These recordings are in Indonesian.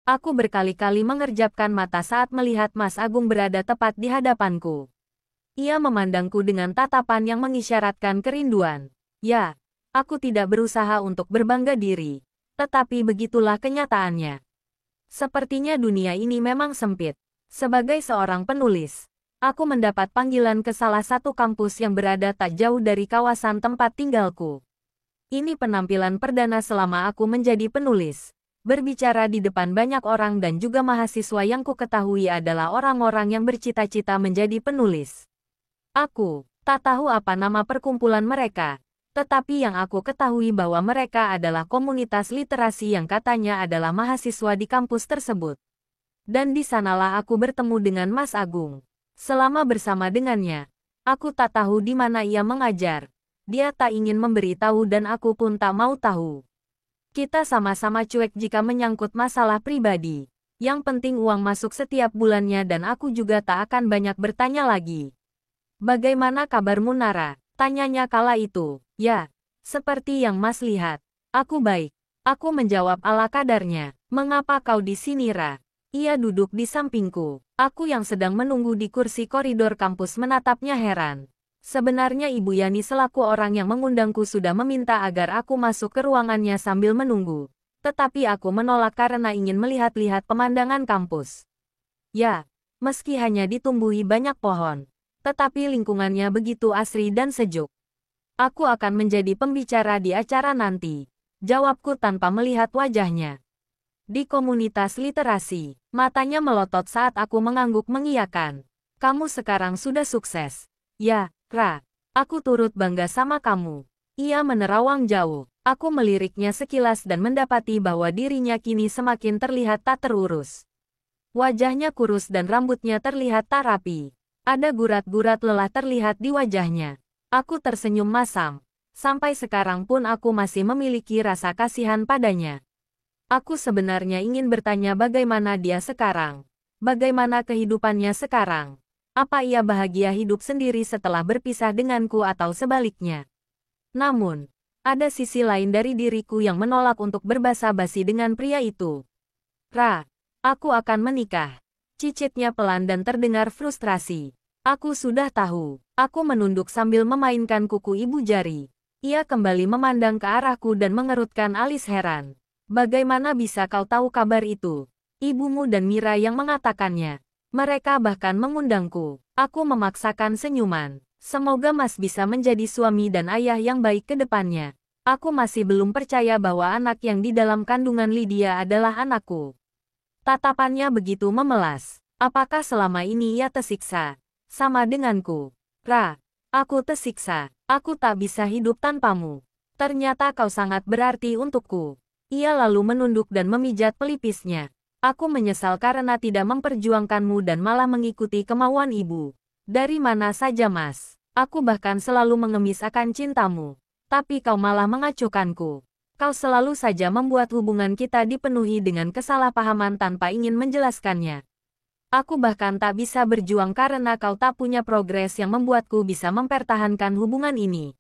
Aku berkali-kali mengerjapkan mata saat melihat Mas Agung berada tepat di hadapanku. Ia memandangku dengan tatapan yang mengisyaratkan kerinduan. Ya, aku tidak berusaha untuk berbangga diri. Tetapi begitulah kenyataannya. Sepertinya dunia ini memang sempit. Sebagai seorang penulis, aku mendapat panggilan ke salah satu kampus yang berada tak jauh dari kawasan tempat tinggalku. Ini penampilan perdana selama aku menjadi penulis. Berbicara di depan banyak orang dan juga mahasiswa yang kuketahui adalah orang-orang yang bercita-cita menjadi penulis. Aku tak tahu apa nama perkumpulan mereka. Tetapi yang aku ketahui bahwa mereka adalah komunitas literasi yang katanya adalah mahasiswa di kampus tersebut. Dan di sanalah aku bertemu dengan Mas Agung. Selama bersama dengannya, aku tak tahu di mana ia mengajar. Dia tak ingin memberitahu dan aku pun tak mau tahu. Kita sama-sama cuek jika menyangkut masalah pribadi. Yang penting uang masuk setiap bulannya dan aku juga tak akan banyak bertanya lagi. Bagaimana kabarmu Nara? Tanyanya kala itu. Ya, seperti yang Mas lihat. Aku baik. Aku menjawab ala kadarnya. Mengapa kau di sini Ra? Ia duduk di sampingku. Aku yang sedang menunggu di kursi koridor kampus menatapnya heran. Sebenarnya Ibu Yani selaku orang yang mengundangku sudah meminta agar aku masuk ke ruangannya sambil menunggu. Tetapi aku menolak karena ingin melihat-lihat pemandangan kampus. Ya, meski hanya ditumbuhi banyak pohon. Tetapi lingkungannya begitu asri dan sejuk. Aku akan menjadi pembicara di acara nanti. Jawabku tanpa melihat wajahnya. Di komunitas literasi, matanya melotot saat aku mengangguk mengiyakan. Kamu sekarang sudah sukses. Ya, Ra. Aku turut bangga sama kamu. Ia menerawang jauh. Aku meliriknya sekilas dan mendapati bahwa dirinya kini semakin terlihat tak terurus. Wajahnya kurus dan rambutnya terlihat tak rapi. Ada gurat-gurat lelah terlihat di wajahnya. Aku tersenyum masam. Sampai sekarang pun aku masih memiliki rasa kasihan padanya. Aku sebenarnya ingin bertanya bagaimana dia sekarang. Bagaimana kehidupannya sekarang. Apa ia bahagia hidup sendiri setelah berpisah denganku atau sebaliknya. Namun, ada sisi lain dari diriku yang menolak untuk berbasa-basi dengan pria itu. Ra, aku akan menikah. Cicitnya pelan dan terdengar frustrasi. Aku sudah tahu. Aku menunduk sambil memainkan kuku ibu jari. Ia kembali memandang ke arahku dan mengerutkan alis heran. Bagaimana bisa kau tahu kabar itu? Ibumu dan Mira yang mengatakannya. Mereka bahkan mengundangku. Aku memaksakan senyuman. Semoga Mas bisa menjadi suami dan ayah yang baik ke depannya. Aku masih belum percaya bahwa anak yang di dalam kandungan Lydia adalah anakku. Tatapannya begitu memelas. Apakah selama ini ia tersiksa? Sama denganku. Ra, aku tersiksa. Aku tak bisa hidup tanpamu. Ternyata kau sangat berarti untukku. Ia lalu menunduk dan memijat pelipisnya. Aku menyesal karena tidak memperjuangkanmu dan malah mengikuti kemauan ibu. Dari mana saja Mas? Aku bahkan selalu mengemis akan cintamu. Tapi kau malah mengacuhkanku. Kau selalu saja membuat hubungan kita dipenuhi dengan kesalahpahaman tanpa ingin menjelaskannya. Aku bahkan tak bisa berjuang karena kau tak punya progres yang membuatku bisa mempertahankan hubungan ini.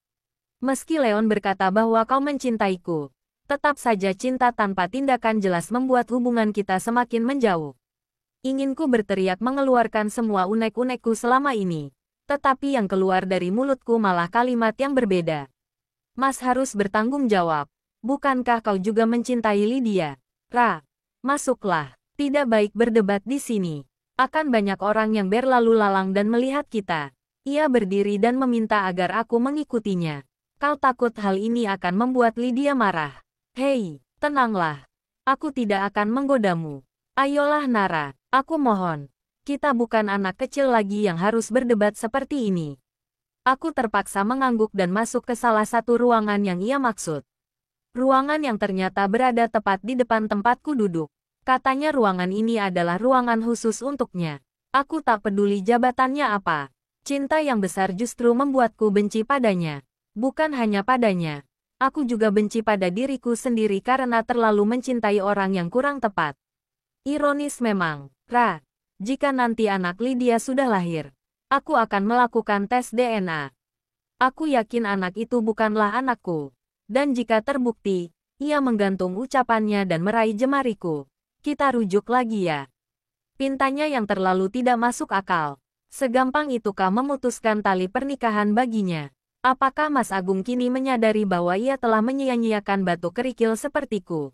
Meski Leon berkata bahwa kau mencintaiku, tetap saja cinta tanpa tindakan jelas membuat hubungan kita semakin menjauh. Inginku berteriak mengeluarkan semua unek-unekku selama ini. Tetapi yang keluar dari mulutku malah kalimat yang berbeda. Mas harus bertanggung jawab. Bukankah kau juga mencintai Lydia? Ra, masuklah. Tidak baik berdebat di sini. Akan banyak orang yang berlalu lalang dan melihat kita. Ia berdiri dan meminta agar aku mengikutinya. Kau takut hal ini akan membuat Lydia marah? Hei, tenanglah. Aku tidak akan menggodamu. Ayolah Nara, aku mohon. Kita bukan anak kecil lagi yang harus berdebat seperti ini. Aku terpaksa mengangguk dan masuk ke salah satu ruangan yang ia maksud. Ruangan yang ternyata berada tepat di depan tempatku duduk. Katanya ruangan ini adalah ruangan khusus untuknya. Aku tak peduli jabatannya apa. Cinta yang besar justru membuatku benci padanya. Bukan hanya padanya. Aku juga benci pada diriku sendiri karena terlalu mencintai orang yang kurang tepat. Ironis memang, Ra. Jika nanti anak Lydia sudah lahir, aku akan melakukan tes DNA. Aku yakin anak itu bukanlah anakku. Dan jika terbukti, ia menggantung ucapannya dan meraih jemariku. Kita rujuk lagi ya. Pintanya yang terlalu tidak masuk akal. Segampang itukah memutuskan tali pernikahan baginya? Apakah Mas Agung kini menyadari bahwa ia telah menyia-nyiakan batu kerikil sepertiku?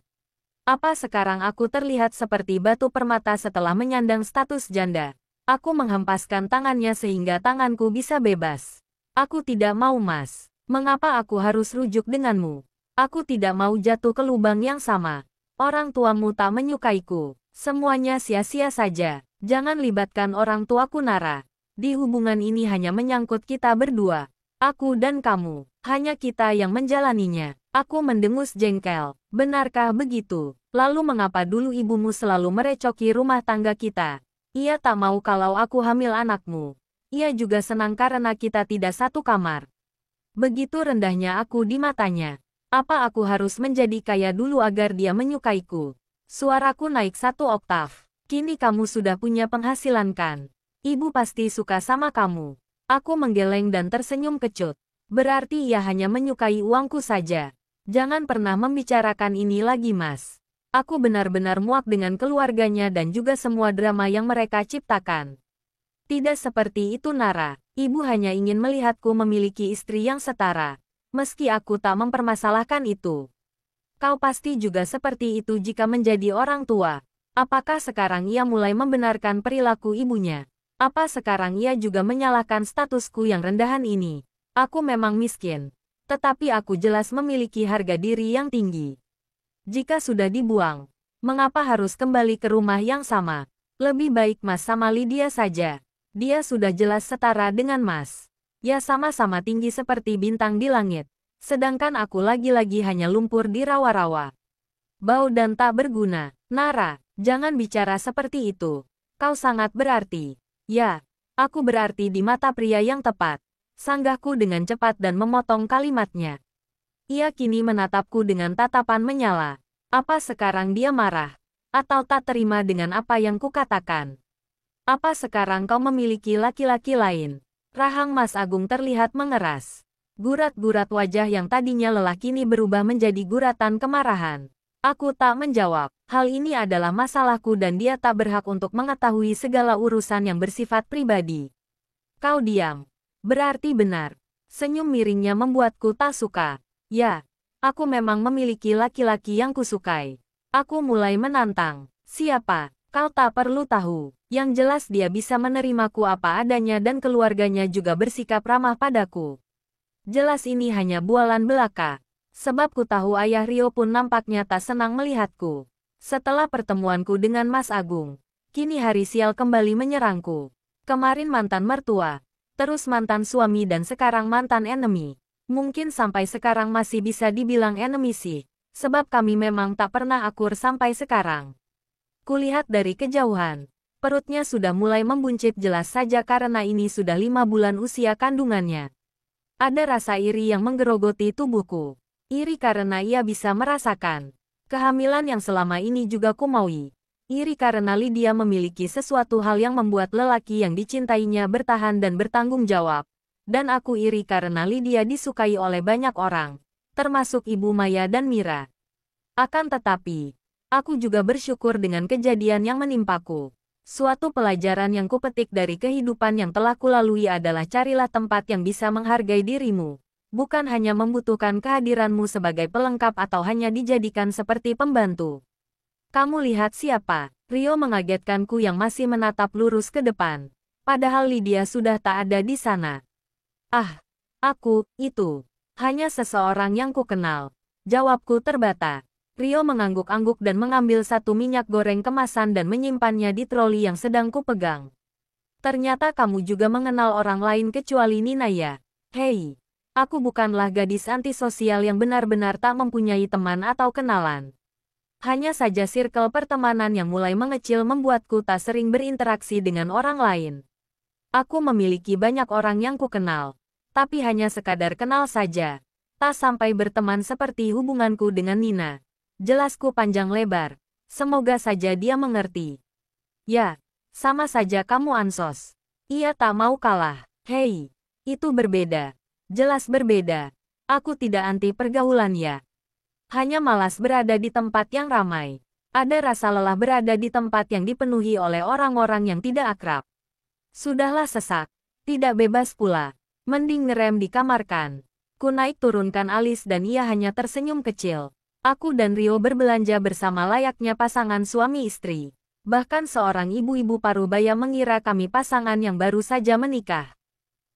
Apa sekarang aku terlihat seperti batu permata setelah menyandang status janda? Aku menghempaskan tangannya sehingga tanganku bisa bebas. Aku tidak mau, Mas. Mengapa aku harus rujuk denganmu? Aku tidak mau jatuh ke lubang yang sama. Orang tuamu tak menyukaiku. Semuanya sia-sia saja. Jangan libatkan orang tuaku, Nara. Di hubungan ini hanya menyangkut kita berdua. Aku dan kamu. Hanya kita yang menjalaninya. Aku mendengus jengkel. Benarkah begitu? Lalu mengapa dulu ibumu selalu merecoki rumah tangga kita? Ia tak mau kalau aku hamil anakmu. Ia juga senang karena kita tidak satu kamar. Begitu rendahnya aku di matanya. Apa aku harus menjadi kaya dulu agar dia menyukaiku? Suaraku naik 1 oktav. Kini kamu sudah punya penghasilan kan? Ibu pasti suka sama kamu. Aku menggeleng dan tersenyum kecut. Berarti ia hanya menyukai uangku saja. Jangan pernah membicarakan ini lagi, Mas. Aku benar-benar muak dengan keluarganya dan juga semua drama yang mereka ciptakan. Tidak seperti itu, Nara. Ibu hanya ingin melihatku memiliki istri yang setara. Meski aku tak mempermasalahkan itu. Kau pasti juga seperti itu jika menjadi orang tua. Apakah sekarang ia mulai membenarkan perilaku ibunya? Apa sekarang ia juga menyalahkan statusku yang rendahan ini? Aku memang miskin. Tetapi aku jelas memiliki harga diri yang tinggi. Jika sudah dibuang, mengapa harus kembali ke rumah yang sama? Lebih baik Mas sama Lydia saja. Dia sudah jelas setara dengan Mas. Ya sama-sama tinggi seperti bintang di langit. Sedangkan aku lagi-lagi hanya lumpur di rawa-rawa. Bau dan tak berguna. Nara, jangan bicara seperti itu. Kau sangat berarti. Ya, aku berarti di mata pria yang tepat. Sanggahku dengan cepat dan memotong kalimatnya. Ia kini menatapku dengan tatapan menyala. Apa sekarang dia marah? Atau tak terima dengan apa yang kukatakan? Apa sekarang kau memiliki laki-laki lain? Rahang Mas Agung terlihat mengeras. Gurat-gurat wajah yang tadinya lelah kini berubah menjadi guratan kemarahan. Aku tak menjawab. Hal ini adalah masalahku dan dia tak berhak untuk mengetahui segala urusan yang bersifat pribadi. Kau diam. Berarti benar. Senyum miringnya membuatku tak suka. Ya, aku memang memiliki laki-laki yang kusukai. Aku mulai menantang. Siapa? Kau tak perlu tahu. Yang jelas dia bisa menerimaku apa adanya dan keluarganya juga bersikap ramah padaku. Jelas ini hanya bualan belaka. Sebab ku tahu ayah Rio pun nampaknya tak senang melihatku. Setelah pertemuanku dengan Mas Agung, kini hari sial kembali menyerangku. Kemarin mantan mertua, terus mantan suami dan sekarang mantan enemy. Mungkin sampai sekarang masih bisa dibilang enemy sih, sebab kami memang tak pernah akur sampai sekarang. Kulihat dari kejauhan, perutnya sudah mulai membuncit jelas saja karena ini sudah 5 bulan usia kandungannya. Ada rasa iri yang menggerogoti tubuhku. Iri karena ia bisa merasakan kehamilan yang selama ini juga kumaui. Iri karena Lydia memiliki sesuatu hal yang membuat lelaki yang dicintainya bertahan dan bertanggung jawab. Dan aku iri karena Lydia disukai oleh banyak orang, termasuk Ibu Maya dan Mira. Akan tetapi, aku juga bersyukur dengan kejadian yang menimpaku. Suatu pelajaran yang kupetik dari kehidupan yang telah kulalui adalah carilah tempat yang bisa menghargai dirimu. Bukan hanya membutuhkan kehadiranmu sebagai pelengkap atau hanya dijadikan seperti pembantu. Kamu lihat siapa? Rio mengagetkanku yang masih menatap lurus ke depan. Padahal Lydia sudah tak ada di sana. Ah, aku, itu. Hanya seseorang yang kukenal. Jawabku terbata. Rio mengangguk-angguk dan mengambil satu minyak goreng kemasan dan menyimpannya di troli yang sedang kupegang. Ternyata kamu juga mengenal orang lain kecuali Nina ya? Hei. Aku bukanlah gadis antisosial yang benar-benar tak mempunyai teman atau kenalan. Hanya saja circle pertemanan yang mulai mengecil membuatku tak sering berinteraksi dengan orang lain. Aku memiliki banyak orang yang kukenal, tapi hanya sekadar kenal saja. Tak sampai berteman seperti hubunganku dengan Nina. Jelasku panjang lebar. Semoga saja dia mengerti. Ya, sama saja kamu ansos. Ia tak mau kalah. Hei, itu berbeda. Jelas berbeda. Aku tidak anti pergaulan ya. Hanya malas berada di tempat yang ramai. Ada rasa lelah berada di tempat yang dipenuhi oleh orang-orang yang tidak akrab. Sudahlah sesak. Tidak bebas pula. Mending ngerem di kamar kan. Ku naik turunkan alis dan ia hanya tersenyum kecil. Aku dan Rio berbelanja bersama layaknya pasangan suami istri. Bahkan seorang ibu-ibu parubaya mengira kami pasangan yang baru saja menikah.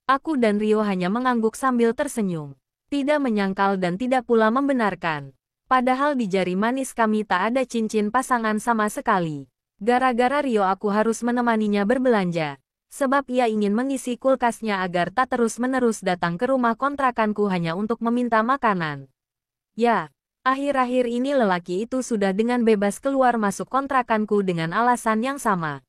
Aku dan Rio hanya mengangguk sambil tersenyum. Tidak menyangkal dan tidak pula membenarkan. Padahal di jari manis kami tak ada cincin pasangan sama sekali. Gara-gara Rio aku harus menemaninya berbelanja. Sebab ia ingin mengisi kulkasnya agar tak terus-menerus datang ke rumah kontrakanku hanya untuk meminta makanan. Ya, akhir-akhir ini lelaki itu sudah dengan bebas keluar masuk kontrakanku dengan alasan yang sama.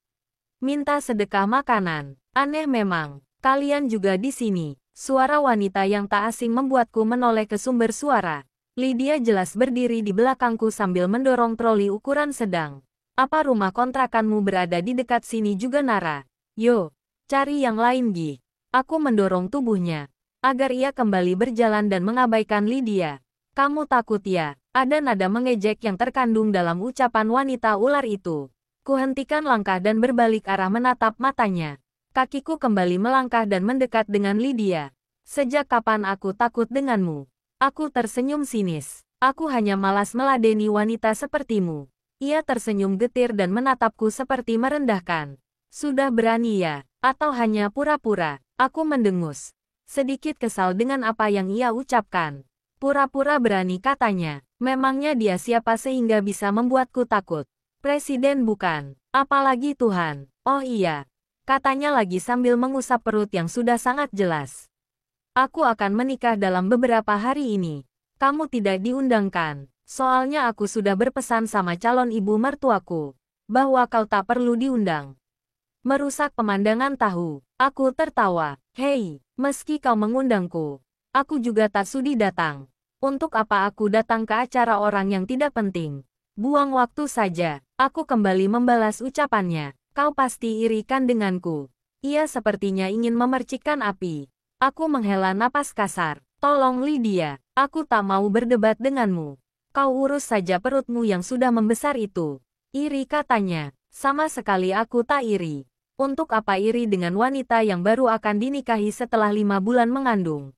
Minta sedekah makanan. Aneh memang. Kalian juga di sini. Suara wanita yang tak asing membuatku menoleh ke sumber suara. Lydia jelas berdiri di belakangku sambil mendorong troli ukuran sedang. Apa rumah kontrakanmu berada di dekat sini juga, Nara? Yo, cari yang lain, Gi. Aku mendorong tubuhnya, agar ia kembali berjalan dan mengabaikan Lydia. Kamu takut ya? Ada nada mengejek yang terkandung dalam ucapan wanita ular itu. Kuhentikan langkah dan berbalik arah menatap matanya. Kakiku kembali melangkah dan mendekat dengan Lydia. Sejak kapan aku takut denganmu? Aku tersenyum sinis. Aku hanya malas meladeni wanita sepertimu. Ia tersenyum getir dan menatapku seperti merendahkan. Sudah berani ya? Atau hanya pura-pura? Aku mendengus. Sedikit kesal dengan apa yang ia ucapkan. Pura-pura berani katanya. Memangnya dia siapa sehingga bisa membuatku takut? Presiden bukan. Apalagi Tuhan. Oh iya. Katanya lagi sambil mengusap perut yang sudah sangat jelas. Aku akan menikah dalam beberapa hari ini. Kamu tidak diundangkan. Soalnya aku sudah berpesan sama calon ibu mertuaku. Bahwa kau tak perlu diundang. Merusak pemandangan tahu. Aku tertawa. Hei, meski kau mengundangku. Aku juga tak sudi datang. Untuk apa aku datang ke acara orang yang tidak penting? Buang waktu saja. Aku kembali membalas ucapannya. Kau pasti iri kan denganku. Ia sepertinya ingin memercikkan api. Aku menghela napas kasar. Tolong Lydia, aku tak mau berdebat denganmu. Kau urus saja perutmu yang sudah membesar itu. Iri katanya. Sama sekali aku tak iri. Untuk apa iri dengan wanita yang baru akan dinikahi setelah 5 bulan mengandung?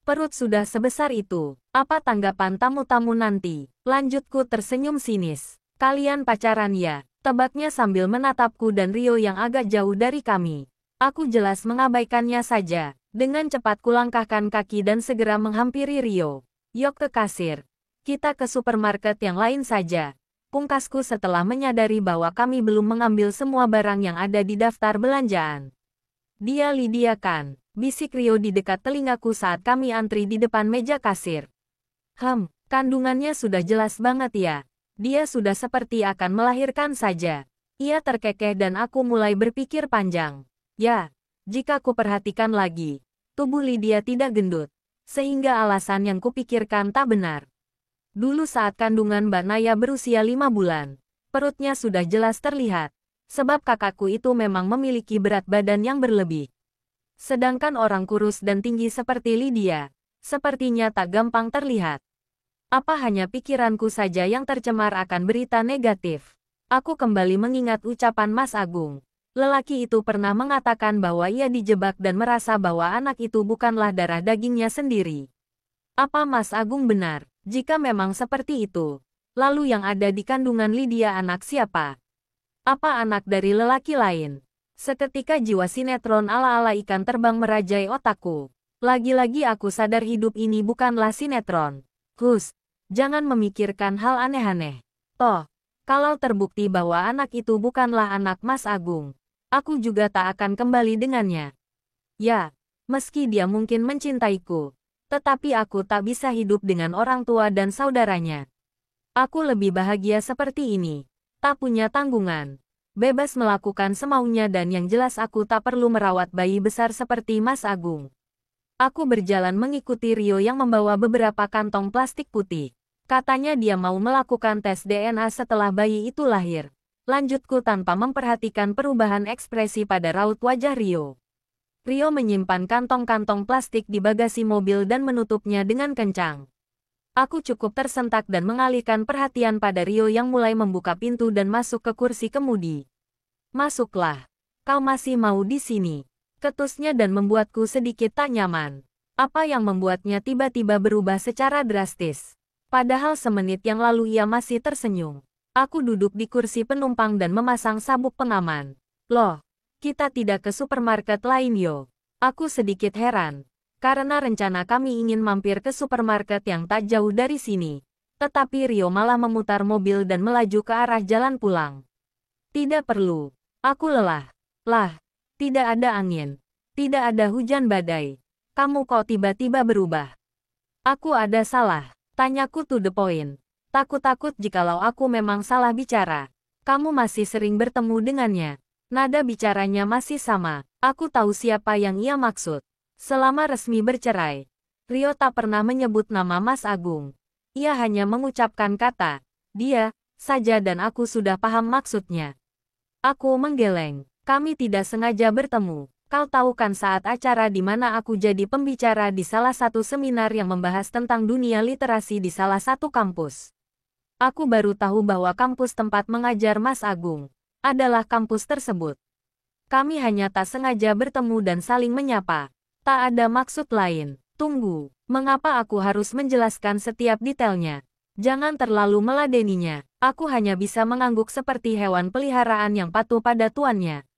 Perut sudah sebesar itu. Apa tanggapan tamu-tamu nanti? Lanjutku tersenyum sinis. Kalian pacaran ya? Tebaknya sambil menatapku dan Rio yang agak jauh dari kami. Aku jelas mengabaikannya saja. Dengan cepat kulangkahkan kaki dan segera menghampiri Rio. Yok ke kasir. Kita ke supermarket yang lain saja. Pungkasku setelah menyadari bahwa kami belum mengambil semua barang yang ada di daftar belanjaan. Dia Lydia kan? Bisik Rio di dekat telingaku saat kami antri di depan meja kasir. Kandungannya sudah jelas banget ya. Dia sudah seperti akan melahirkan saja. Ia terkekeh dan aku mulai berpikir panjang. Ya. Jika ku perhatikan lagi, tubuh Lydia tidak gendut, sehingga alasan yang kupikirkan tak benar. Dulu saat kandungan Mbak Naya berusia 5 bulan, perutnya sudah jelas terlihat, sebab kakakku itu memang memiliki berat badan yang berlebih. Sedangkan orang kurus dan tinggi seperti Lydia, sepertinya tak gampang terlihat. Apa hanya pikiranku saja yang tercemar akan berita negatif? Aku kembali mengingat ucapan Mas Agung. Lelaki itu pernah mengatakan bahwa ia dijebak dan merasa bahwa anak itu bukanlah darah dagingnya sendiri. Apa Mas Agung benar? Jika memang seperti itu, lalu yang ada di kandungan Lydia anak siapa? Apa anak dari lelaki lain? Seketika jiwa sinetron ala-ala ikan terbang merajai otakku. Lagi-lagi aku sadar hidup ini bukanlah sinetron. Jangan memikirkan hal aneh-aneh. Toh, kalau terbukti bahwa anak itu bukanlah anak Mas Agung, aku juga tak akan kembali dengannya. Ya, meski dia mungkin mencintaiku, tetapi aku tak bisa hidup dengan orang tua dan saudaranya. Aku lebih bahagia seperti ini. Tak punya tanggungan. Bebas melakukan semaunya dan yang jelas aku tak perlu merawat bayi besar seperti Mas Agung. Aku berjalan mengikuti Rio yang membawa beberapa kantong plastik putih. Katanya dia mau melakukan tes DNA setelah bayi itu lahir. Lanjutku tanpa memperhatikan perubahan ekspresi pada raut wajah Rio. Rio menyimpan kantong-kantong plastik di bagasi mobil dan menutupnya dengan kencang. Aku cukup tersentak dan mengalihkan perhatian pada Rio yang mulai membuka pintu dan masuk ke kursi kemudi. Masuklah. Kau masih mau di sini. Ketusnya dan membuatku sedikit tak nyaman. Apa yang membuatnya tiba-tiba berubah secara drastis? Padahal semenit yang lalu ia masih tersenyum. Aku duduk di kursi penumpang dan memasang sabuk pengaman. Loh, kita tidak ke supermarket lain yo. Aku sedikit heran. Karena rencana kami ingin mampir ke supermarket yang tak jauh dari sini. Tetapi Rio malah memutar mobil dan melaju ke arah jalan pulang. Tidak perlu. Aku lelah. Lah, tidak ada angin. Tidak ada hujan badai. Kamu kok tiba-tiba berubah? Aku ada salah. Tanyaku to the point. Takut-takut jikalau aku memang salah bicara. Kamu masih sering bertemu dengannya. Nada bicaranya masih sama. Aku tahu siapa yang ia maksud. Selama resmi bercerai, Rio tak pernah menyebut nama Mas Agung. Ia hanya mengucapkan kata, dia, saja dan aku sudah paham maksudnya. Aku menggeleng. Kami tidak sengaja bertemu. Kau tahu kan saat acara di mana aku jadi pembicara di salah satu seminar yang membahas tentang dunia literasi di salah satu kampus. Aku baru tahu bahwa kampus tempat mengajar Mas Agung adalah kampus tersebut. Kami hanya tak sengaja bertemu dan saling menyapa. Tak ada maksud lain. Tunggu, mengapa aku harus menjelaskan setiap detailnya? Jangan terlalu meladeninya. Aku hanya bisa mengangguk seperti hewan peliharaan yang patuh pada tuannya.